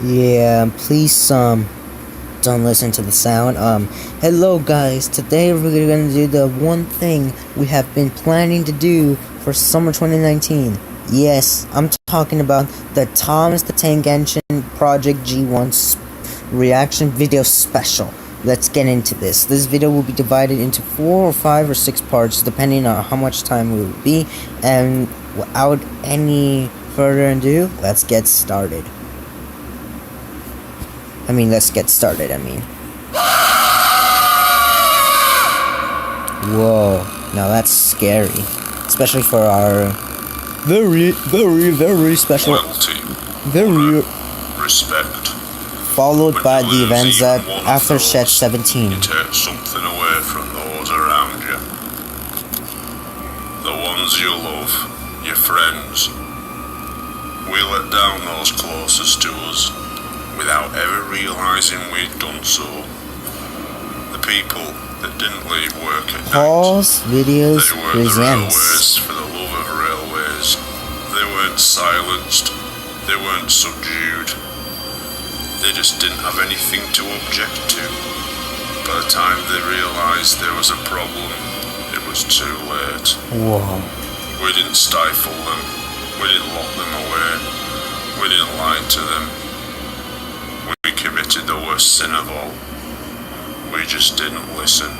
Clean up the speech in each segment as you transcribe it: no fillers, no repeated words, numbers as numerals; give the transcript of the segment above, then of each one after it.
Yeah, please don't listen to the sound. Hello guys. Today we're gonna do the one thing we have been planning to do for summer 2019. Yes, I'm talking about the Thomas the Tank Engine Project G1 reaction video special. Let's get into this. This video will be divided into 4 or 5 or 6 parts depending on how much time it will be, and without any further ado, let's get started. Whoa, now that's scary. Especially for our very special respect. Followed by the events that after Shed 17. You take something away from those around you. The ones you love, your friends. We let down those closest to us without ever realising we'd done so. The people that didn't leave work at Paul Vids night. They weren't the railways for the love of railways. They weren't silenced. They weren't subdued. They just didn't have anything to object to. By the time they realised there was a problem, it was too late. Whoa. We didn't stifle them. We didn't lock them away. We didn't lie to them. We committed the worst sin of all. We just didn't listen.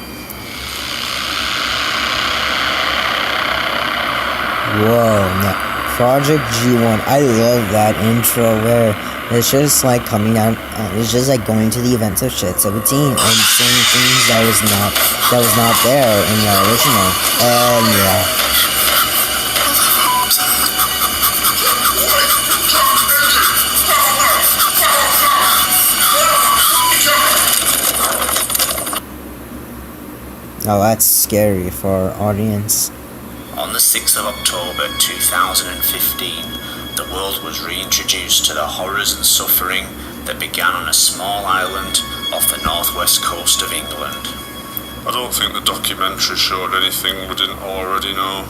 Whoa, now, Project G1, I love that intro where it's just like coming out, it's just like going to the events of Shed 17 and saying things that was not there in the original. And yeah. Oh, that's scary for our audience. On the 6th of October 2015, the world was reintroduced to the horrors and suffering that began on a small island off the northwest coast of England. I don't think the documentary showed anything we didn't already know.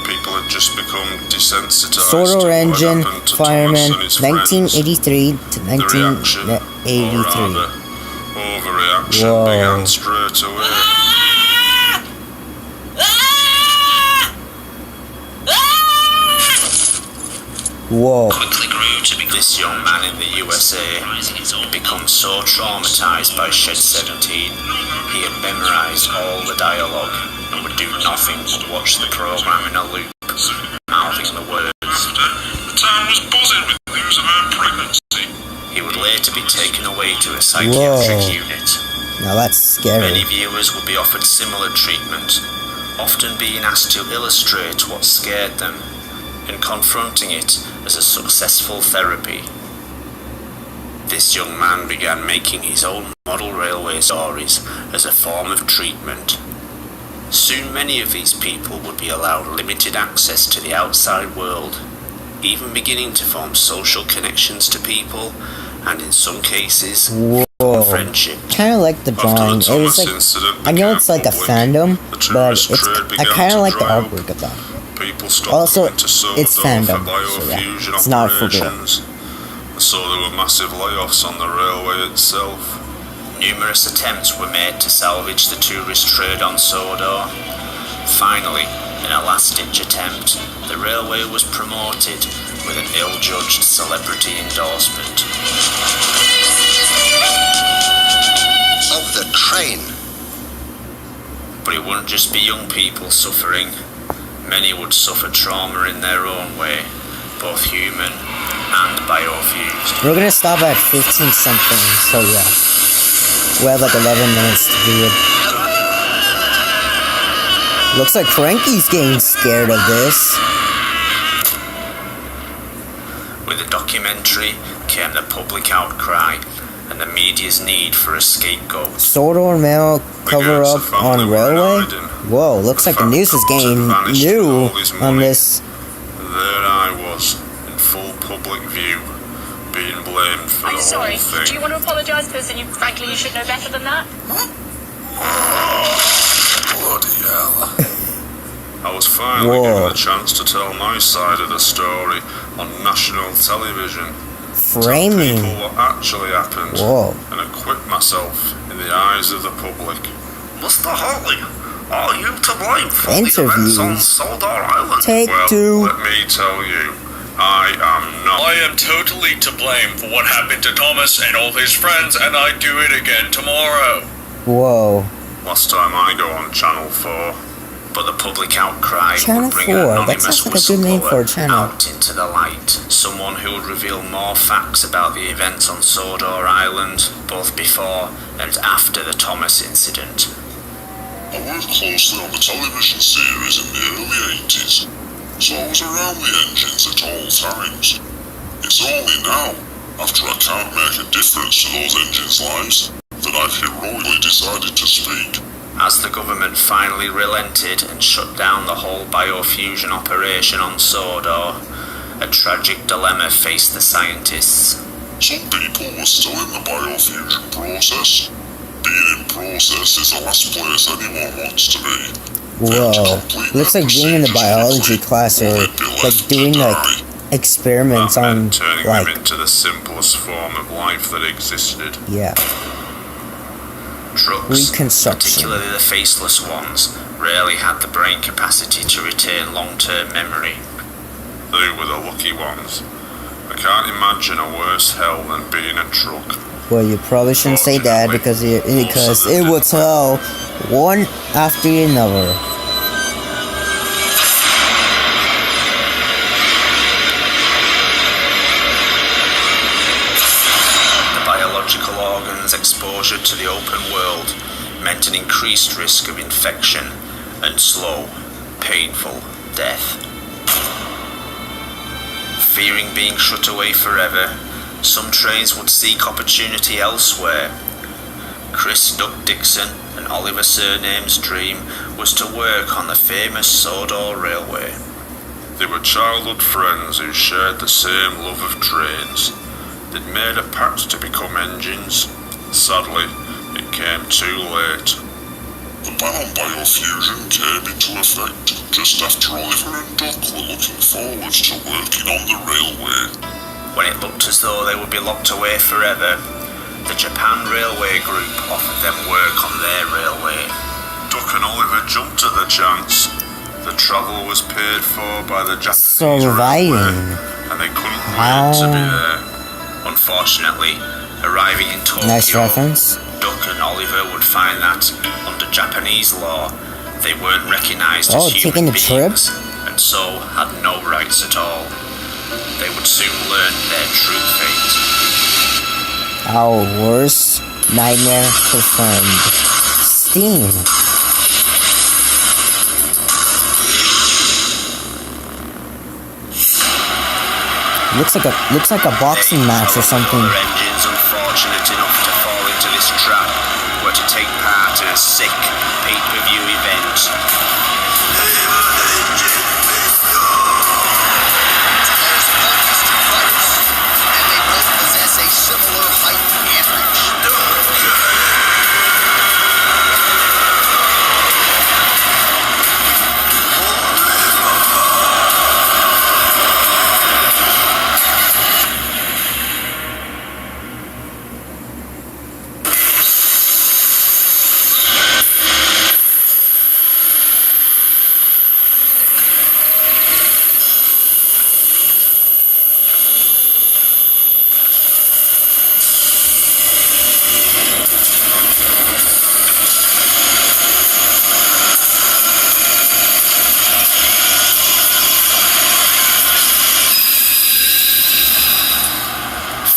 People had just become desensitized Solar to Engine what happened to Fireman, Thomas and his 1983 friends. to The reaction, 1983. or rather, overreaction began straight away. Whoa. Quickly grew to be this young man in the USA had become so traumatized by Shed 17, he had memorized all the dialogue and would do nothing but watch the program in a loop, mouthing the words. The town was buzzing with news of her pregnancy. He would later be taken away to a psychiatric Whoa. unit. Now that's scary. Many viewers would be offered similar treatment, often being asked to illustrate what scared them and confronting it as a successful therapy. This young man began making his own model railway stories as a form of treatment. Soon many of these people would be allowed limited access to the outside world, even beginning to form social connections to people, and in some cases, friendship. Kind of like the drawing. It was like, I know it's like a fandom, but I kind of like the artwork of that. People stopped Also, going to Sodo it's fandom, for biofusion so yeah, it's not for real. operations. So there were massive layoffs on the railway itself. Numerous attempts were made to salvage the tourist trade on Sodor. Finally, in a last-ditch attempt, the railway was promoted with an ill-judged celebrity endorsement. Of the train. But it wouldn't just be young people suffering. Many would suffer trauma in their own way, both human and biofused. We're gonna stop at 15 something, so yeah. We have like 11 minutes to do it. Looks like Cranky's getting scared of this. With the documentary came the public outcry and the media's need for a scapegoat. Sodor Mail cover up on railway? Whoa, looks like the news is getting new on this. There I was, in full public view, being blamed for the whole thing. Do you want to apologise because frankly you should know better than that? Bloody hell. I was finally given a chance to tell my side of the story on national television. Framing. tell people what actually happened, Whoa. and acquit myself in the eyes of the public. Mr. Holly, are you to blame for the Interviews. events on Sodor Island? Take Well, two. let me tell you, I am not. I am totally to blame for what happened to Thomas and all his friends, and I do it again tomorrow. Whoa. Last time I go on Channel 4. But the public outcry Channel would bring 4, an that anonymous sounds like a good name for a whistleblower channel. out into the light. Someone who would reveal more facts about the events on Sodor Island, both before and after the Thomas incident. I worked closely on the television series in the early 80s, so I was around the engines at all times. It's only now, after I can't make a difference to those engines' lives, that I've heroically decided to speak. As the government finally relented and shut down the whole biofusion operation on Sodor, a tragic dilemma faced the scientists. Some people were still in the biofusion process. Being in process is the last place anyone wants to be. Whoa. Looks like being in the biology class or like doing like experiments That on meant turning like them into the simplest form of life that existed. yeah. Trucks, Reconstruction. particularly the faceless ones, rarely had the brain capacity to retain long-term memory. They were the lucky ones. I can't imagine a worse hell than being a truck. Well, you probably shouldn't say that because it will tell one after another. The biological organs' exposure to the open world meant an increased risk of infection and slow, painful death. Fearing being shut away forever, some trains would seek opportunity elsewhere. Chris Duck Dixon and Oliver Surname's dream was to work on the famous Sodor Railway. They were childhood friends who shared the same love of trains. They'd made a pact to become engines. Sadly, it came too late. The ban on biofusion came into effect just after Oliver and Duck were looking forward to working on the railway. When it looked as though they would be locked away forever, the Japan Railway Group offered them work on their railway. Duck and Oliver jumped at the chance. The travel was paid for by the Japanese Surviving. railway, and they couldn't wait to be there. Unfortunately, arriving in Tokyo, Nice reference. Duck and Oliver would find that, under Japanese law, they weren't recognised Oh, as taking human a trip? beings, and so had no rights at all. They would soon learn their true fate. Our worst nightmare confirmed. Steam. Looks like a boxing match or something. Other engines unfortunate enough to fall into this trap were to take part in a sick pay-per-view event. And they both possess a similar height and reach.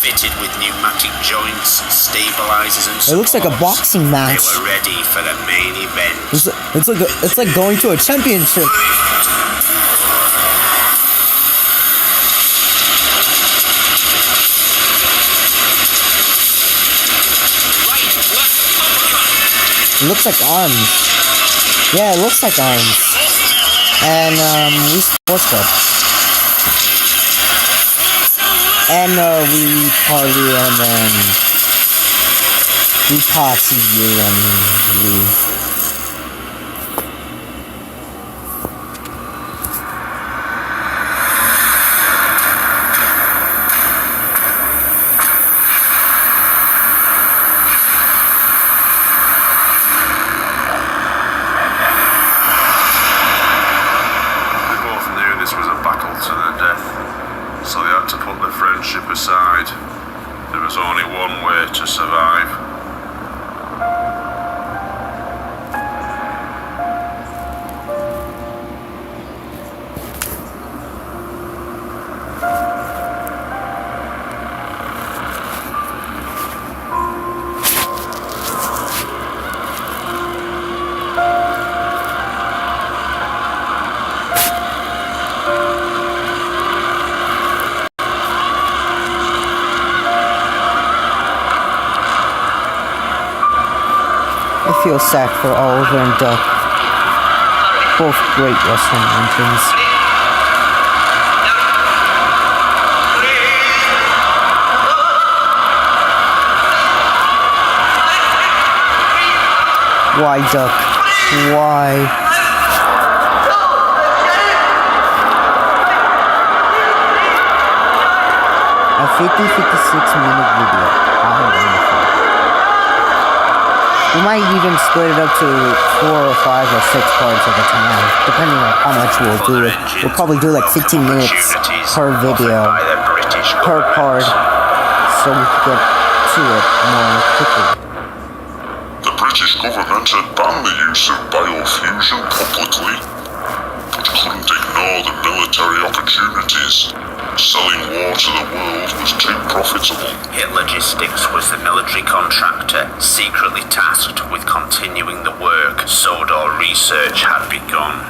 Fitted with pneumatic joints, stabilizers, and It looks like a supports, boxing match. They were ready for the main event. It's like going to a championship. It looks like arms. Yeah, it looks like arms. And we sports club. And we party and then we party and we. had to put their friendship aside. There was only one way to survive. I feel sad for Oliver and Duck. Both great wrestling legends. Why, Duck? Why? A 56-minute video. How wonderful. We might even split it up to 4 or 5 or 6 parts at a time, depending on how much we'll do it. We'll probably do like 15 minutes per video, per part, so we can get to it more quickly. The British government had banned the use of biofusion publicly, but couldn't ignore the military opportunities. Selling war to the world was too profitable. Hit Logistics was the military contractor secretly tasked with continuing the work Sodor research had begun.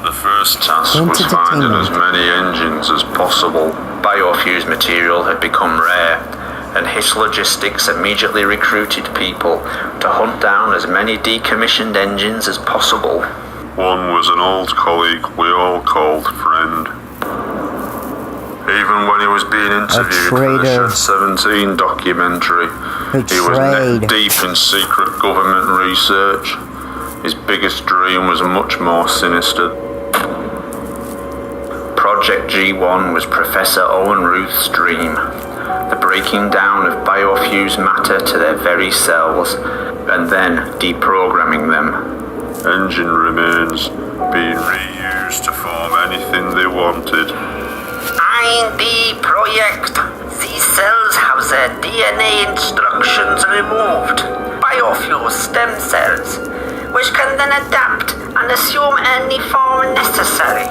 The first task was finding as many engines as possible. Biofused material had become rare, and Hit Logistics immediately recruited people to hunt down as many decommissioned engines as possible. One was an old colleague we all called friend. Even when he was being interviewed for the Shed 17 documentary, he was neck deep in secret government research. His biggest dream was much more sinister. Project G-1 was Professor Owen Ruth's dream. The breaking down of biofused matter to their very cells, and then deprogramming them. Engine remains being reused to form anything they wanted. In the project, these cells have their DNA instructions removed. Biofuel stem cells, which can then adapt and assume any form necessary.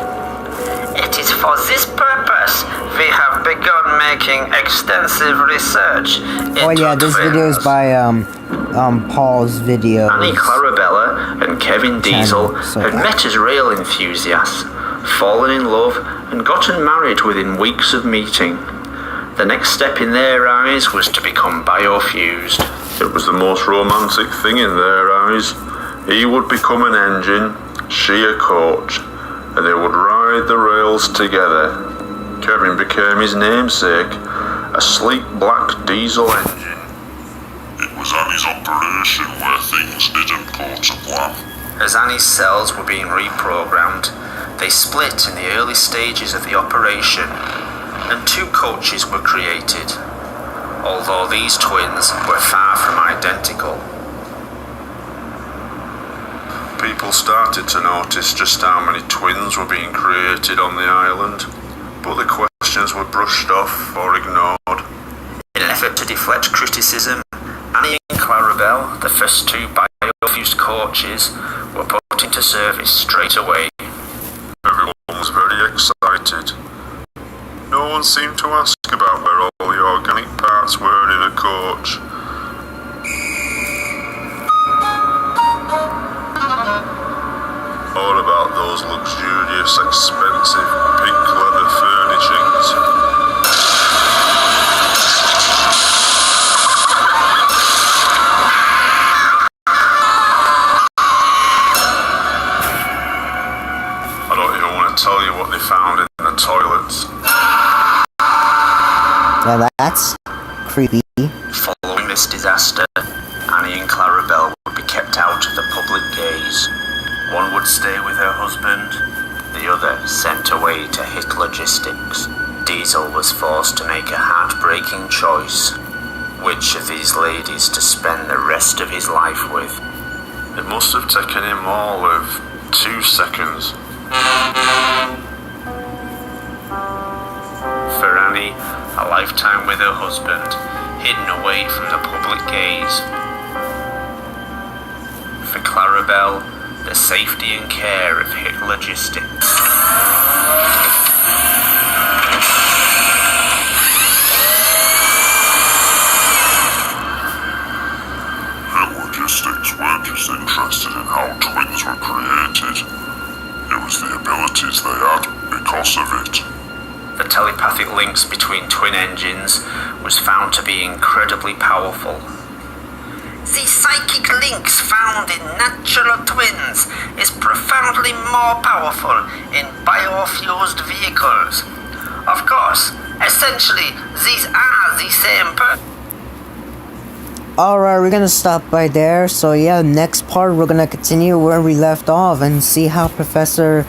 It is for this purpose we have begun making extensive research into Oh yeah, this twins. video is by Paul's video. Annie Clarabella and Kevin Diesel had met as rail enthusiasts, fallen in love, and gotten married within weeks of meeting. The next step in their eyes was to become biofused. It was the most romantic thing in their eyes. He would become an engine, she a coach, and they would ride the rails together. Kevin became his namesake, a sleek black diesel engine. It was Annie's operation where things didn't go to plan. As Annie's cells were being reprogrammed, they split in the early stages of the operation, and 2 coaches were created, although these twins were far from identical. People started to notice just how many twins were being created on the island, but the questions were brushed off or ignored. In an effort to deflect criticism, Annie and Clarabelle, the first 2 biofused coaches, were put into service straight away. Everyone was very excited. No one seemed to ask about where all the organic parts were in a coach. Or about those luxurious, expensive pink leather furnishings. I don't even want to tell you what they found in the toilets. Now that's creepy. Following this disaster, Annie and Clarabelle would be kept out of the public gaze. One would stay with her husband, the other sent away to Hit Logistics. Diesel was forced to make a heartbreaking choice. Which of these ladies to spend the rest of his life with? It must have taken him all of 2 seconds. For Annie, a lifetime with her husband, hidden away from the public gaze. For Clarabelle, the safety and care of Hit Logistics. Hit Logistics weren't just interested in how twins were created. It was the abilities they had because of it. The telepathic links between twin engines was found to be incredibly powerful. The psychic links found in natural twins is profoundly more powerful in biofused vehicles. Of course, essentially, these are the same Alright, we're gonna stop by there. So yeah, next part we're gonna continue where we left off and see how Professor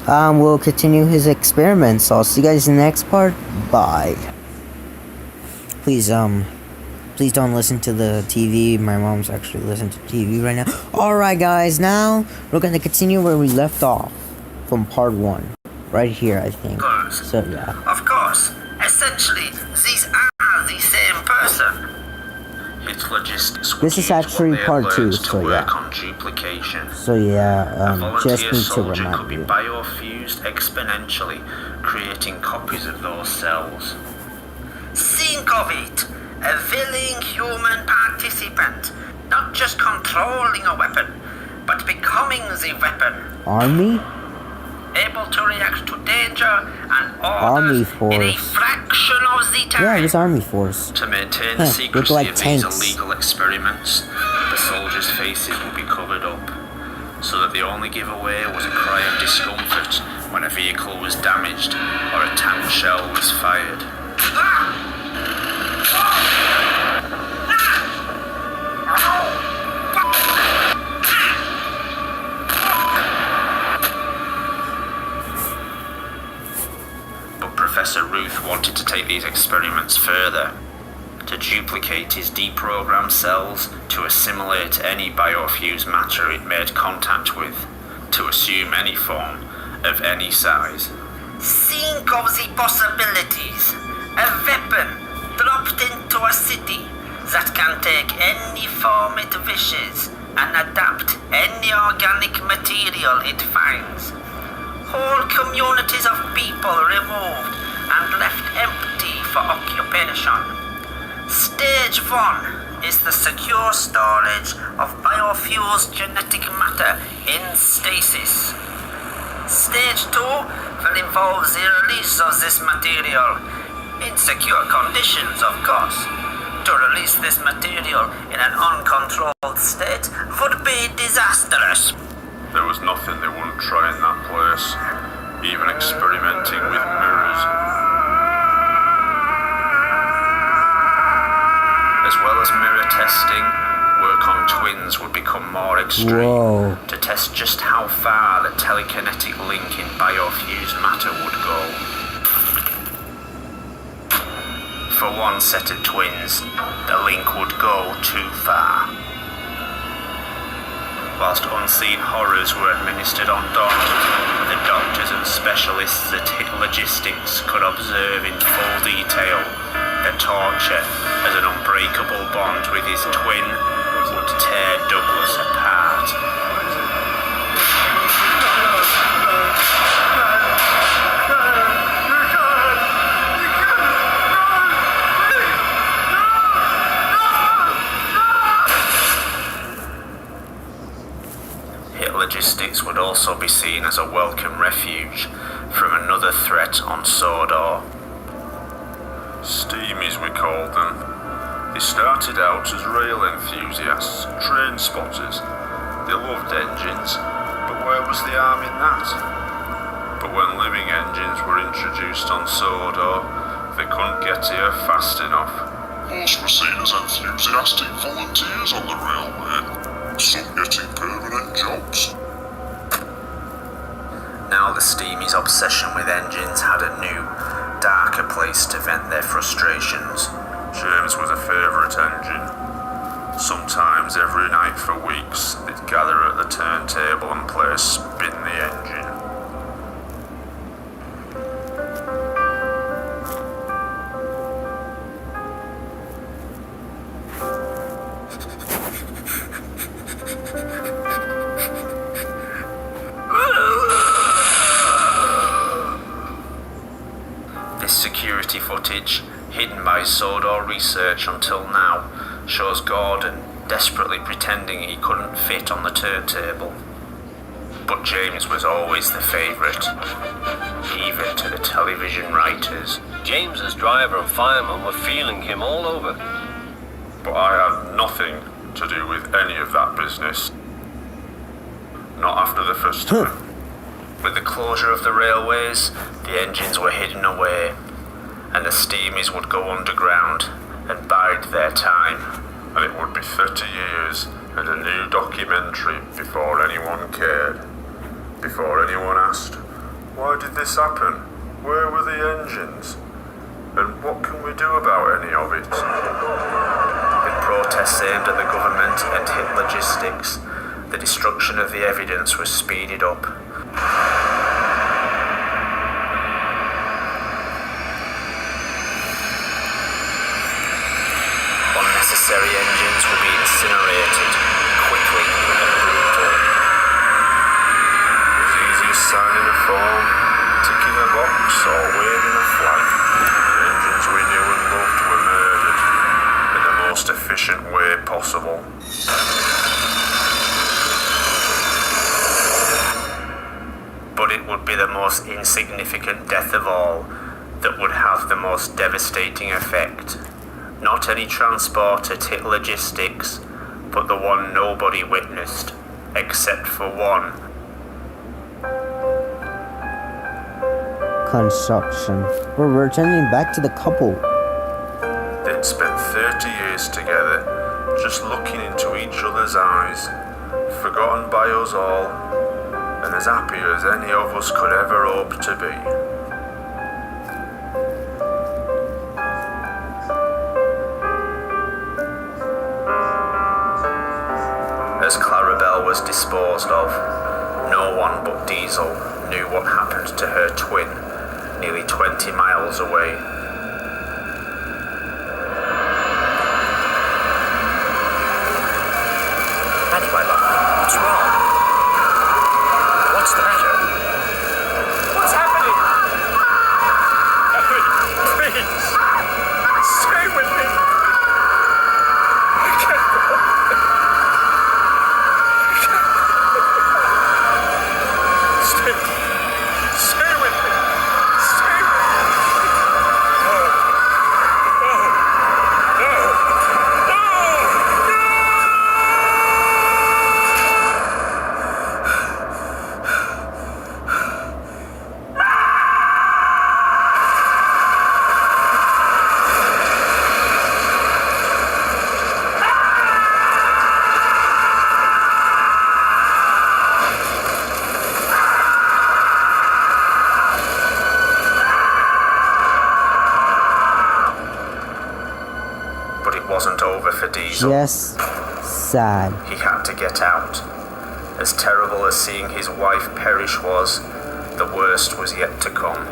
will continue his experiments. So I'll see you guys in the next part. Bye. Please please don't listen to the TV. My mom's actually listening to TV right now. Alright guys, now we're gonna continue where we left off from part 1. Right here, I think. So yeah. Of course, essentially, these are the same person. Hit Logistics This is actually part 2, so yeah. work on duplication. So yeah, A volunteer just need to soldier could remind be you. biofused exponentially, creating copies of those cells. Think of it, a willing human participant, not just controlling a weapon, but becoming the weapon. Army? Able to react to danger and Army orders in a force. fraction of the time. Yeah, it was Army Force. To maintain Huh, the look secrecy like of these tanks. illegal experiments, the soldiers' faces would be covered up, so that the only giveaway was a cry of discomfort when a vehicle was damaged or a tank shell was fired. Professor Ruth wanted to take these experiments further, to duplicate his deprogrammed cells, to assimilate any biofused matter it made contact with, to assume any form of any size. Think of the possibilities. A weapon dropped into a city that can take any form it wishes and adapt any organic material it finds. Whole communities of people removed and left empty for occupation. Stage 1 is the secure storage of biofused genetic matter in stasis. Stage 2 will involve the release of this material, in secure conditions of course. To release this material in an uncontrolled state would be disastrous. There was nothing they wouldn't try in that place, even experimenting with mirrors. As well as mirror testing, work on twins would become more extreme. Whoa. To test just how far the telekinetic link in biofused matter would go. For one set of twins, the link would go too far. Whilst unseen horrors were administered on doctors, the doctors and specialists at Hit Logistics could observe in full detail the torture as an unbreakable bond with his twin would tear Douglas apart. Hit Logistics would also be seen as a welcome refuge from another threat on Sodor. Steamies, we called them. They started out as rail enthusiasts, train spotters. They loved engines, but where was the harm in that? But when living engines were introduced on Sodor, they couldn't get here fast enough. Most were seen as enthusiastic volunteers on the railway, some getting permanent jobs. Now the Steamies' obsession with engines had a new, darker place to vent their frustrations. James was a favourite engine. Sometimes every night for weeks, they'd gather at the turntable and play Spin the Engine. security footage, hidden by Sodor research until now, shows Gordon desperately pretending he couldn't fit on the turntable. But James was always the favourite, even to the television writers. James's driver and fireman were feeling him all over. But I had nothing to do with any of that business. Not after the first time. With the closure of the railways, the engines were hidden away, and the steamies would go underground and bide their time. And it would be 30 years and a new documentary before anyone cared. Before anyone asked, why did this happen? Where were the engines? And what can we do about any of it? With protests aimed at the government and hit logistics, the destruction of the evidence was speeded up. Unnecessary engines will be incinerated quickly and brutally. As easy as signing a form, ticking a box, or waving a flag. The engines we knew and loved were murdered in the most efficient way possible. But it would be the most insignificant death of all that would have the most devastating effect. Not any transport at hit logistics, but the one nobody witnessed, except for one. Construction. We're returning back to the couple. They'd spent 30 years together, just looking into each other's eyes, forgotten by us all, and as happy as any of us could ever hope to be. As Clarabelle was disposed of, no one but Diesel knew what happened to her twin, nearly 20 miles away. Pennyweiler, what's wrong? What's the matter? What's happening? Ellie, please, stay with me. I can't go. Stay with me. Stay with me. No. Wasn't over for Diesel. Just sad. He had to get out. As terrible as seeing his wife perish was, the worst was yet to come.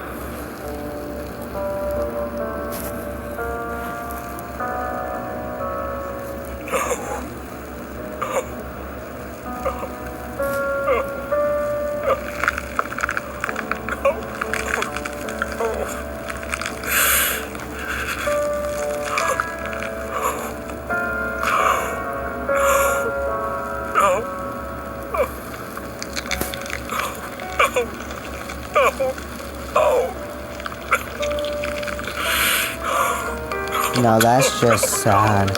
No, that's just sad.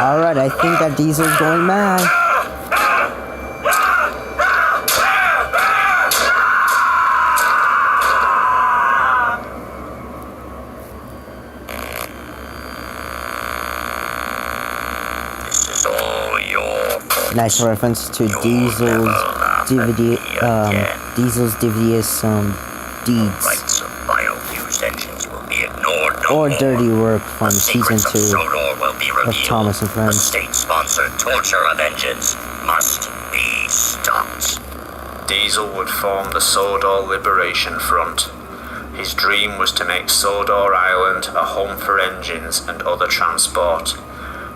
Alright, I think that Diesel's going mad. Nice reference to Diesel's DVD, Diesel's devious deeds or dirty work from season 2 of Thomas and Friends. State-sponsored torture of engines must be stopped. Diesel would form the Sodor Liberation Front. His dream was to make Sodor Island a home for engines and other transport,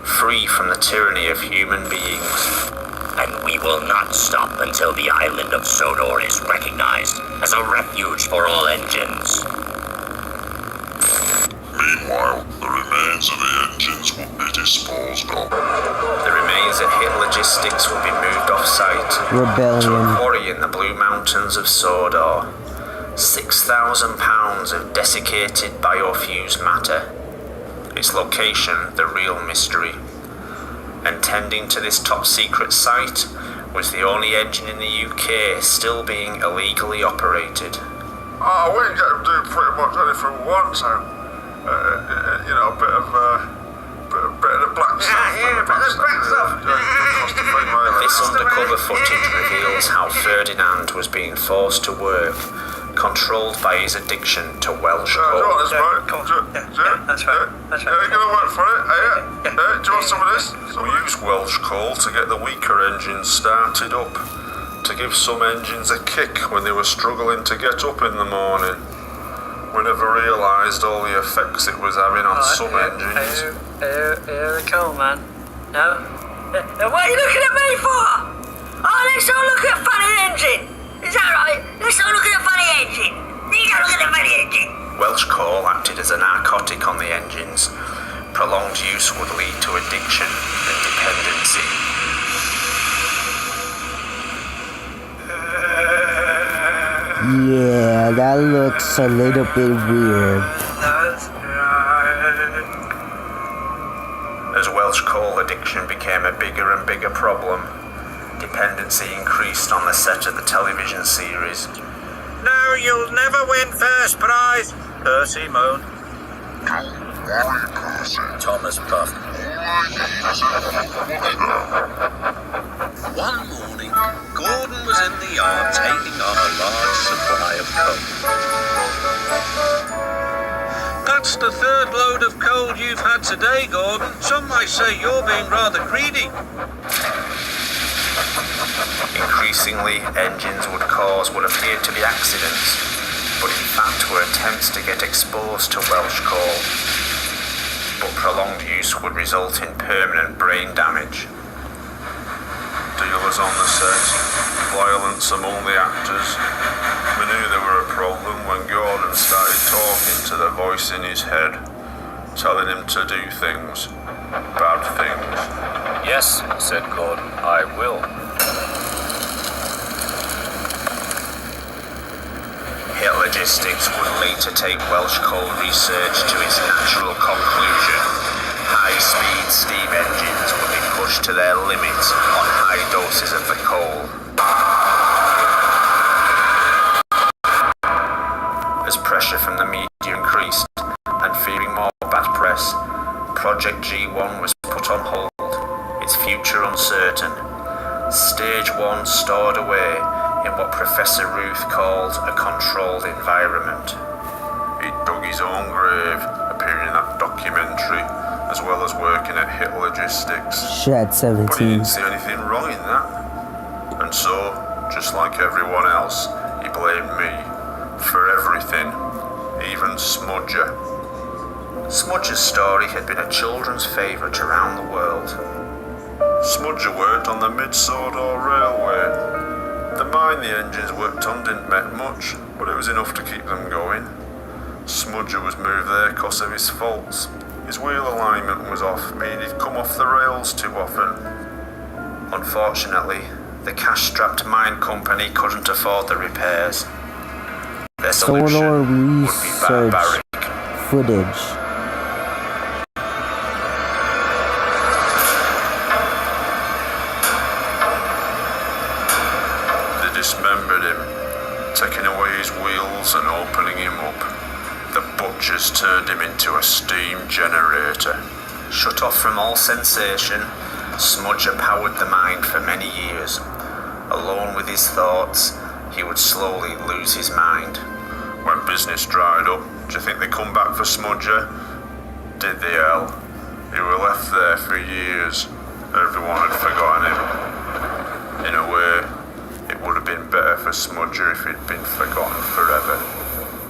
free from the tyranny of human beings. And we will not stop until the island of Sodor is recognized as a refuge for all engines. Meanwhile, the remains of the engines will be disposed of. The remains of Hit Logistics will be moved off-site to a Rebellion. quarry in the Blue Mountains of Sodor. 6,000 pounds of desiccated biofused matter. Its location, the real mystery. And tending to this top-secret site was the only engine in the UK still being illegally operated. Oh, we can get them doing pretty much anything we want, so, you know, a bit of the black stuff. This undercover footage reveals how Ferdinand was being forced to work, controlled by his addiction to Welsh coal. That's right. That's right. Yeah, you're going to work for it, do you want some of this? We use Welsh coal to get the weaker engines started up, to give some engines a kick when they were struggling to get up in the morning. We never realised all the effects it was having on some engines. Here we come, man. No? What are you looking at me for? Oh, let's all look at funny engine. Is that right? Let's all look at the funny engine. You go look at the funny engine. Welsh coal acted as a narcotic on the engines. Prolonged use would lead to addiction and dependency. Yeah, that looks a little bit weird. As Welsh coal addiction became a bigger and bigger problem, dependency increased on the set of the television series. No, you'll never win first prize, Percy moaned. Don't worry, Percy. Thomas puffed. One morning, Gordon was in the yard taking on a large supply of coal. That's the third load of coal you've had today, Gordon. Some might say you're being rather greedy. Increasingly, engines would cause what appeared to be accidents, but in fact were attempts to get exposed to Welsh coal. But prolonged use would result in permanent brain damage. Dealers on the set, violence among the actors. We knew there were a problem when Gordon started talking to the voice in his head, telling him to do things, bad things. Yes, said Gordon, I will. Hit Logistics would later take Welsh coal research to its natural conclusion. High-speed steam engines would be pushed to their limit on high doses of the coal. As pressure from the media increased, and fearing more bad press, Project G-1 was put on hold, its future uncertain. Stage 1 stored away in what Professor Ruth called a controlled environment. He dug his own grave, appearing in that documentary, as well as working at Hit Logistics. Shed But he 17. didn't see anything wrong in that. And so, just like everyone else, he blamed me for everything, even Smudger. Smudger's story had been a children's favourite around the world. Smudger worked on the Mid-Sodor Railway. The mine the engines worked on didn't make much, but it was enough to keep them going. Smudger was moved there because of his faults. His wheel alignment was off, meaning he'd come off the rails too often. Unfortunately, the cash-strapped mine company couldn't afford the repairs. Their solution Solar would be research barbaric. footage. They dismembered him, taking away his wheels and opening him up. The butchers turned him into a steam generator. Shut off from all sensation, Smudger powered the mind for many years. Alone with his thoughts, he would slowly lose his mind. When business dried up, do you think they come back for Smudger? Did they, hell? He were left there for years. Everyone had forgotten him. In a way, it would have been better for Smudger if he'd been forgotten forever.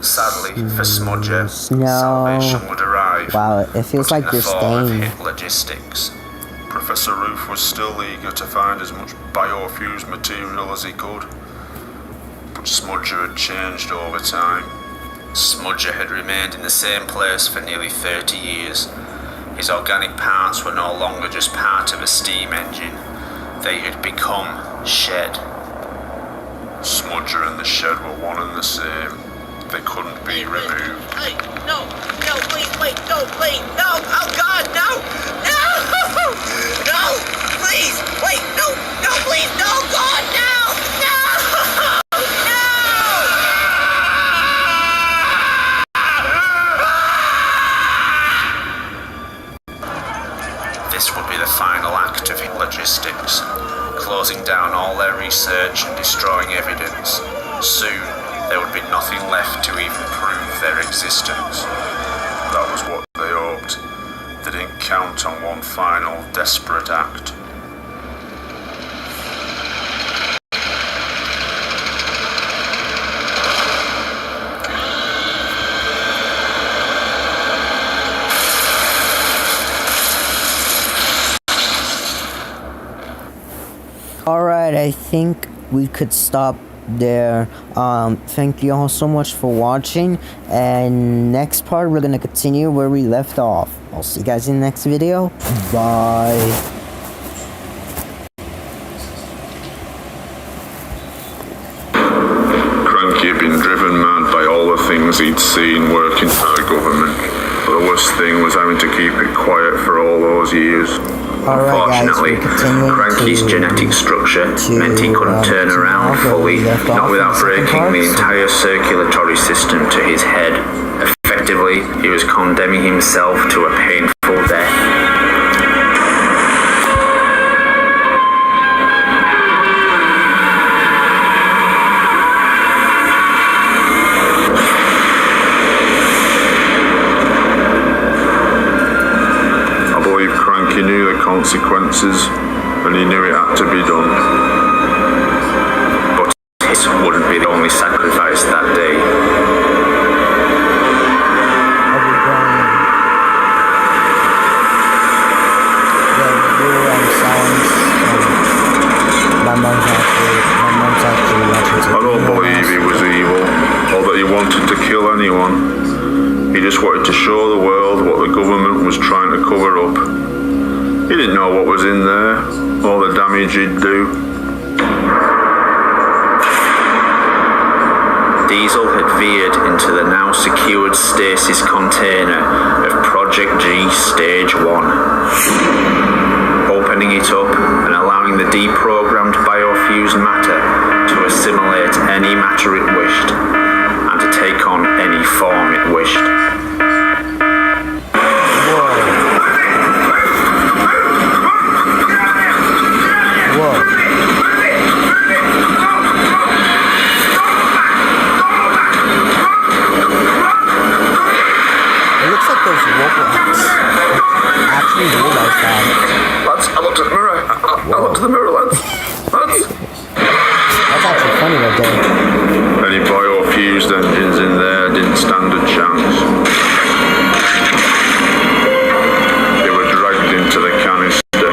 Sadly for Smudger, No. salvation would arrive. Wow, it feels but like in the you're form of staying. hit logistics. Professor Roof was still eager to find as much biofused material as he could, but Smudger had changed over time. Smudger had remained in the same place for nearly 30 years. His organic parts were no longer just part of a steam engine. They had become shed. Smudger and the shed were one and the same. They couldn't be removed. Hey, no, please, wait, no, please, no, oh God, no, no, please, wait, no, please, no, God, no. This would be the final act of hit logistics, closing down all their research and destroying evidence. Soon, there would be nothing left to even prove their existence. That was what they hoped. They didn't count on one final, desperate act. Alright, I think we could stop there. Thank you all so much for watching, and next part we're gonna continue where we left off. I'll see you guys in the next video. Bye. Cranky had been driven mad by all the things he'd seen working for the government. But the worst thing was having to keep it quiet for all those years. Unfortunately, Cranky's genetic structure meant he couldn't turn around fully, not without breaking the entire circulatory system to his head. Effectively, he was condemning himself to a painful death. He knew the consequences, and he knew it had to be done. But his wouldn't be the only sacrifice that day. I don't believe he was evil, or that he wanted to kill anyone. He just wanted to show the world what the government was trying to cover up. He didn't know what was in there, or the damage he'd do. Diesel had veered into the now secured stasis container of Project G Stage 1. Opening it up and allowing the deprogrammed biofused matter to assimilate any matter it wished, and to take on any form it wished. Lads, I looked at the mirror. I looked at the mirror, lads. That's actually funny right there. Any biofused engines in there didn't stand a chance. They were dragged into the canister.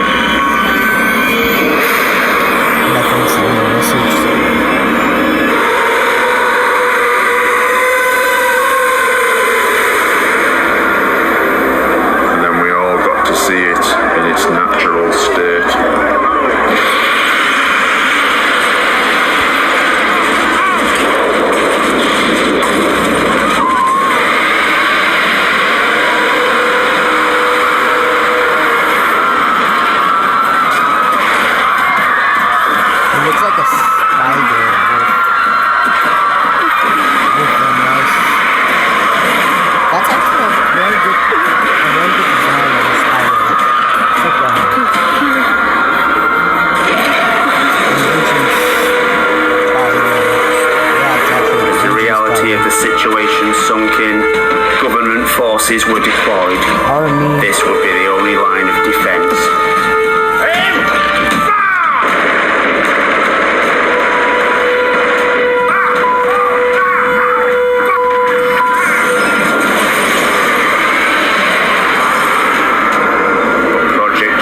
Nothing's in the message. And then we all got to see it in its natural state. It looks like a spider with a nice. That's actually a very good design of a spider. Check that out. The reality of the situation sunk in. Government forces were deployed. This would be the only line of defence.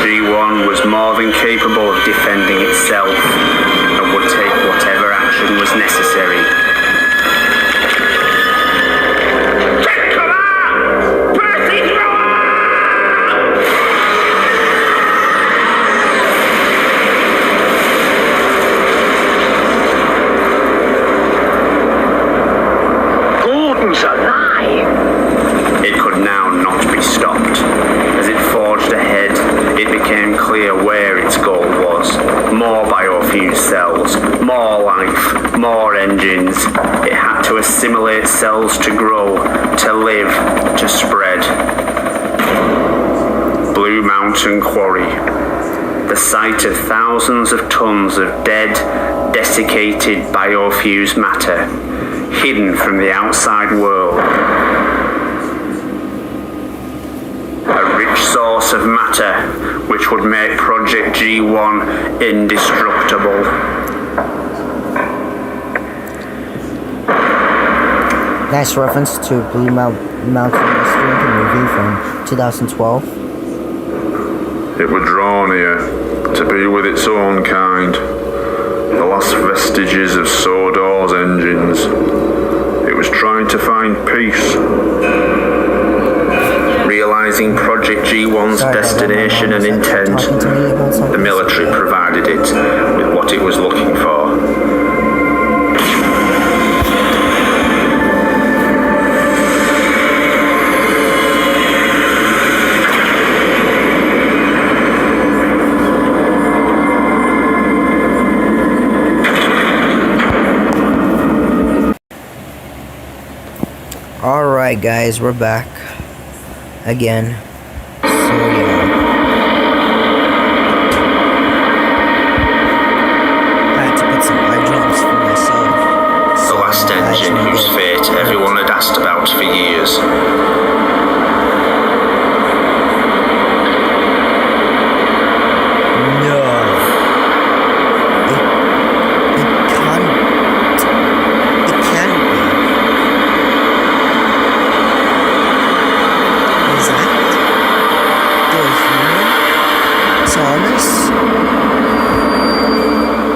G-1 was more than capable of defending itself and would take whatever action was necessary. Gordon's alive! It could now not be stopped. As it forged ahead, it became clear where its goal was. More biofused cells, more life, more engines. It had to assimilate cells to grow, to live, to spread. Blue Mountain Quarry. The site of thousands of tons of dead, desiccated biofused matter, hidden from the outside world. A rich source of matter which would make Project G-1 indestructible. Nice reference to Blue Mountain Mystery, the movie from 2012. It were drawn here to be with its own kind, the last vestiges of Sodor's engines. It was trying to find peace. Realizing Project G-1's destination and intent, the military provided it with what it was looking for. Alright guys, we're back again. So yeah, I had to put some eye drops for myself. The last engine whose fate everyone had asked about for years.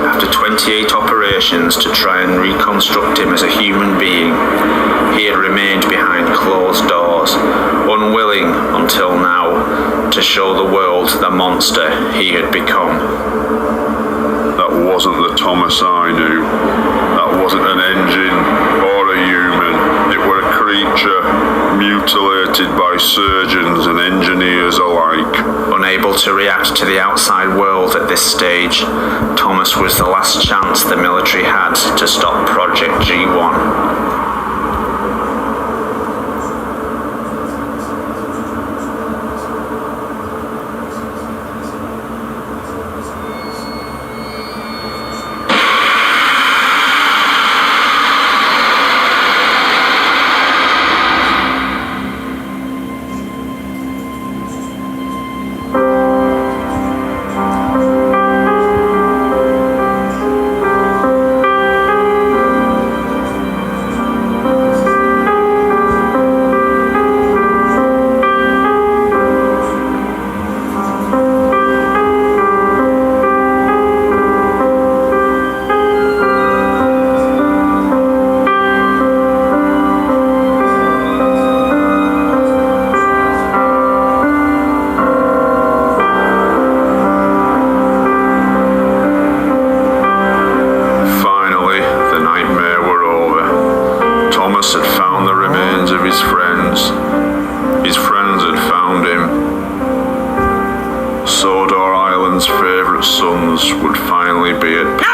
After 28 operations to try and reconstruct him as a human being, he had remained behind closed doors, unwilling until now to show the world the monster he had become. That wasn't the Thomas I knew. That wasn't an engine or a human. It were a creature mutilated by surgeons and engineers alike. Unable to react to the outside world at this stage, Thomas was the last chance the military had to stop Project G-1. Would finally be at peace.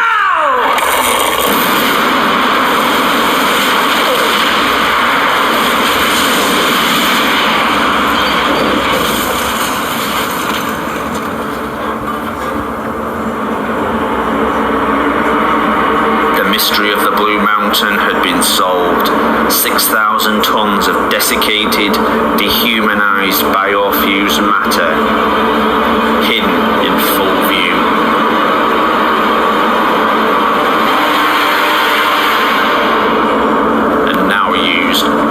The mystery of the Blue Mountain had been solved. 6,000 tons of desiccated, dehumanized biofused matter, hidden in full view.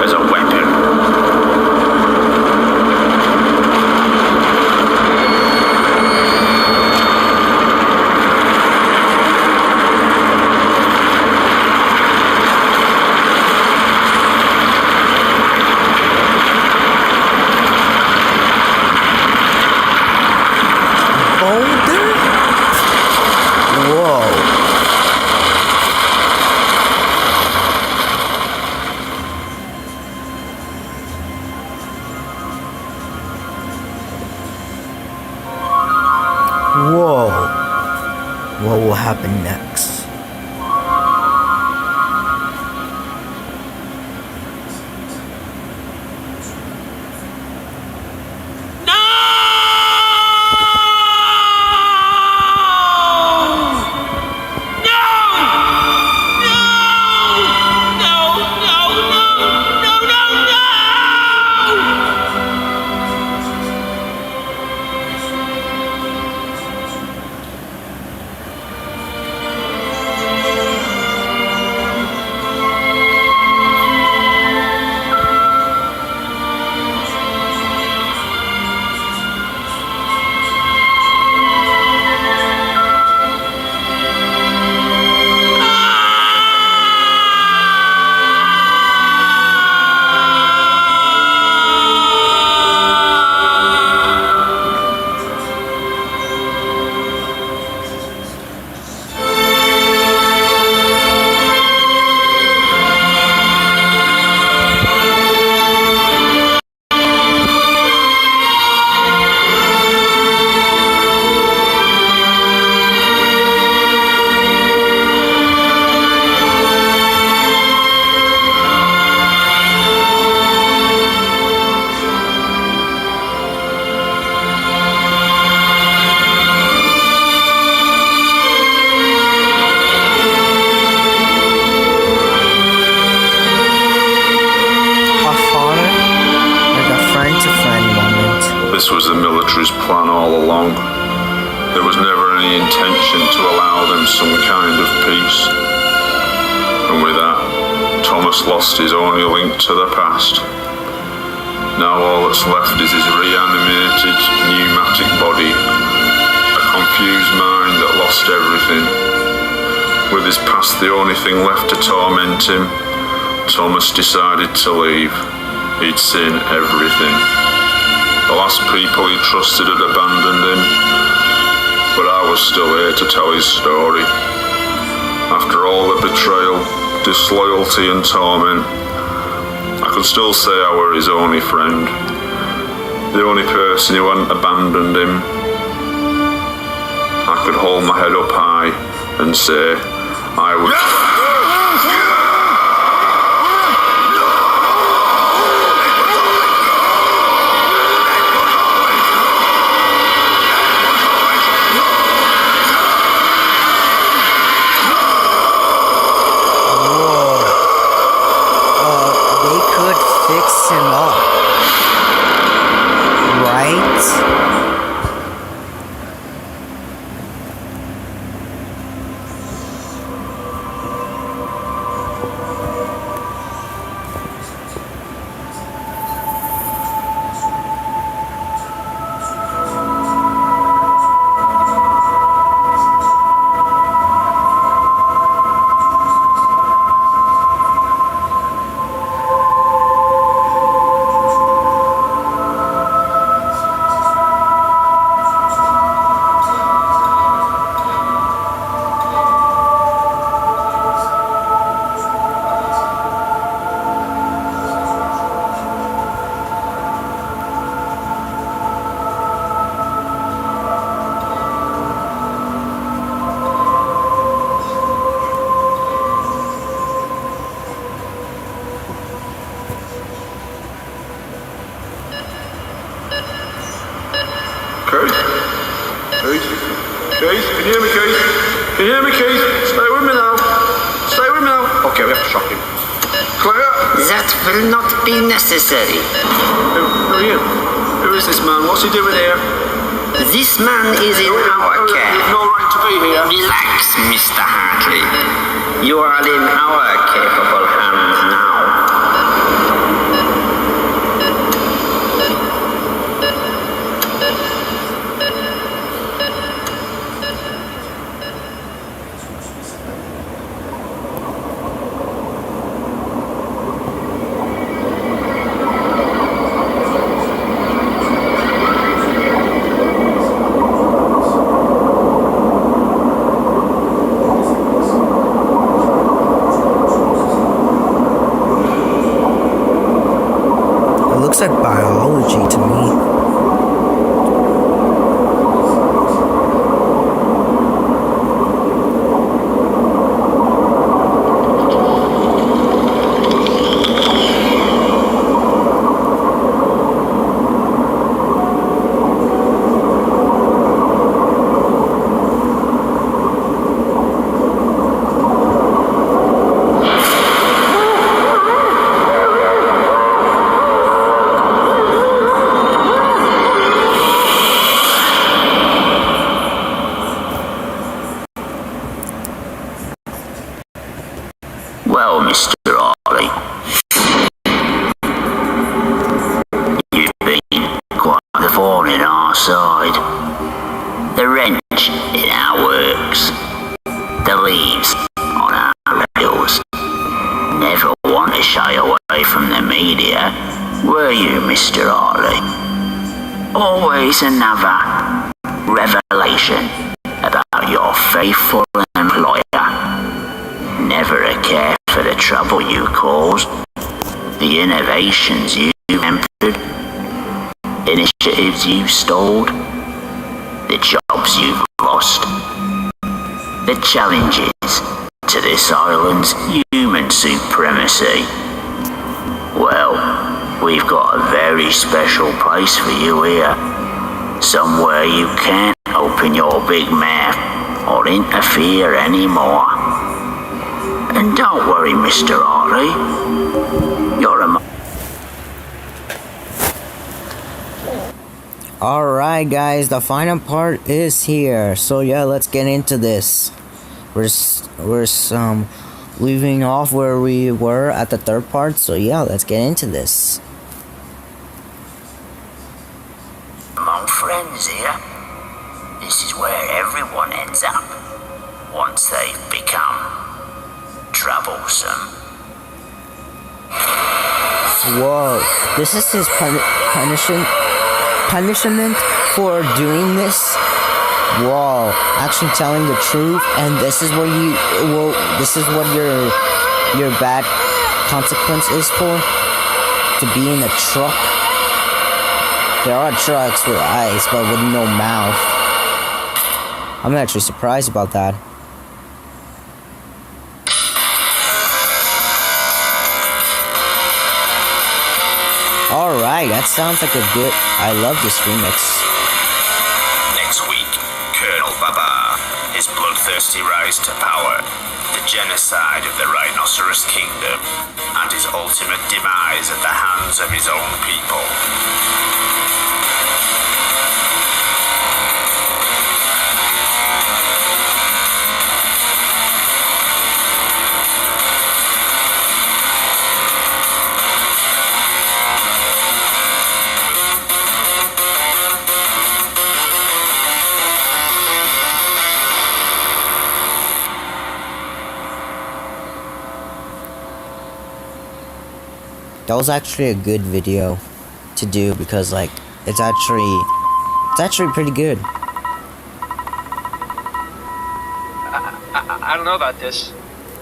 As a weapon. older? Whoa. Whoa. What will happen next? This was the military's plan all along. There was never any intention to allow them some kind of peace. And with that, Thomas lost his only link to the past. Now all that's left is his reanimated, pneumatic body, a confused mind that lost everything. With his past the only thing left to torment him, Thomas decided to leave. He'd seen everything. The last people he trusted had abandoned him, but I was still here to tell his story. After all the betrayal, disloyalty and torment, I could still say I were his only friend, the only person who hadn't abandoned him. I could hold my head up high and say I was... Fix him up, right? Keith, can you hear me, Keith? Can you hear me, Keith? Stay with me now. Stay with me now. Okay, we have to shock him. Clear? That will not be necessary. Who are you? Who is this man? What's he doing here? This man is in our care. You've no right to be here. Relax, Mr. Hartley. You are in our capable hands now. trilogy to me. Well, Mr. Harley, you've been quite the thorn in our side. The wrench in our works, the leaves on our rails. Never want to shy away from the media, were you, Mr. Harley? Always another revelation about your faithful employer. Never a care for the trouble you caused, the innovations you hampered, initiatives you stalled, the jobs you've lost, the challenges to this island's human supremacy. Well, we've got a very special place for you here, somewhere you can't open your big mouth or interfere anymore. And don't worry, Mr. Harley. You're a... Alright guys, the final part is here. So yeah, let's get into this. We're leaving off where we were at the third part. So yeah, let's get into this. Among friends here, this is where everyone ends up once they've become troublesome. Whoa, this is his punishment for doing this? Whoa, actually telling the truth, and this is what this is what your bad consequence is for? To be in a truck? There are trucks with eyes, but with no mouth. I'm actually surprised about that. Alright, that sounds like a good... I love this remix. Next week, Colonel Baba, his bloodthirsty rise to power, the genocide of the Rhinoceros Kingdom, and his ultimate demise at the hands of his own people. That was actually a good video to do because like it's actually pretty good. I don't know about this.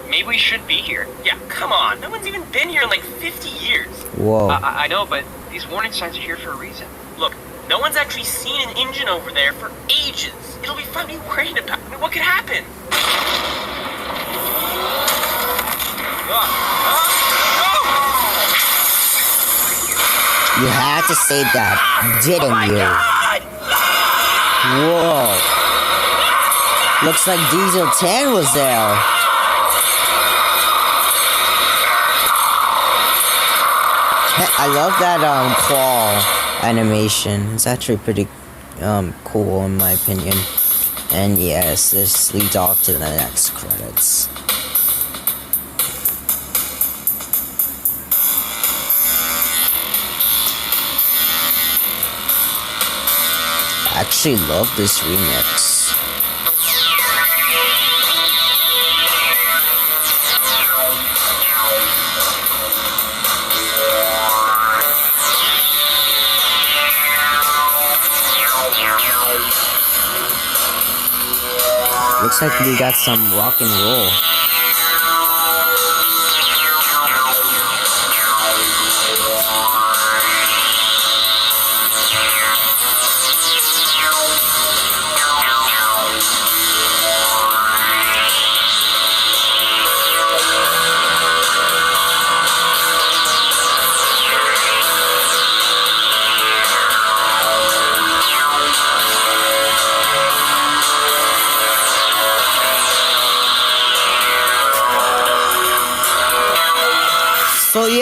Maybe we shouldn't be here. Yeah, come on. No one's even been here in like 50 years. Whoa. I know, but these warning signs are here for a reason. Look, no one's actually seen an engine over there for ages. It'll be fun to be worried about. I mean, what could happen? You had to say that, didn't you? Whoa. Looks like Diesel 10 was there. I love that claw animation. It's actually pretty cool in my opinion. And yes, this leads off to the next credits. I actually love this remix. Looks like we got some rock and roll.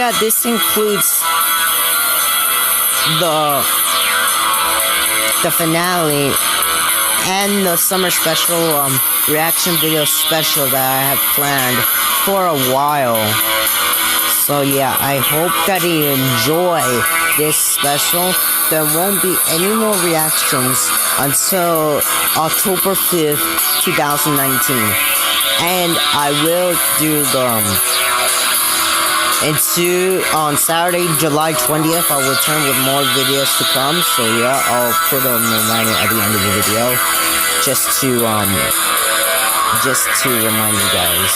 yeah, this includes the finale and the summer special reaction video special that I have planned for a while. So yeah, I hope that you enjoy this special. There won't be any more reactions until October 5th, 2019. And I will do them on Saturday, July 20th. I'll return with more videos to come. So yeah, I'll put a reminder at the end of the video, just to remind you guys,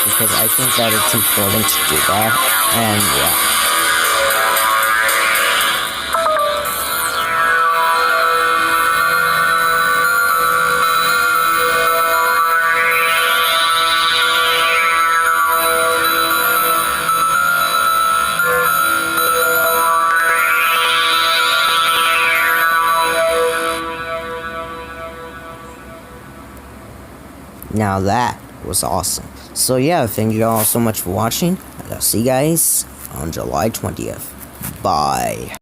because I think that it's important to do that. And yeah. Now that was awesome. So yeah, thank you all so much for watching. I'll see you guys on July 20th. Bye.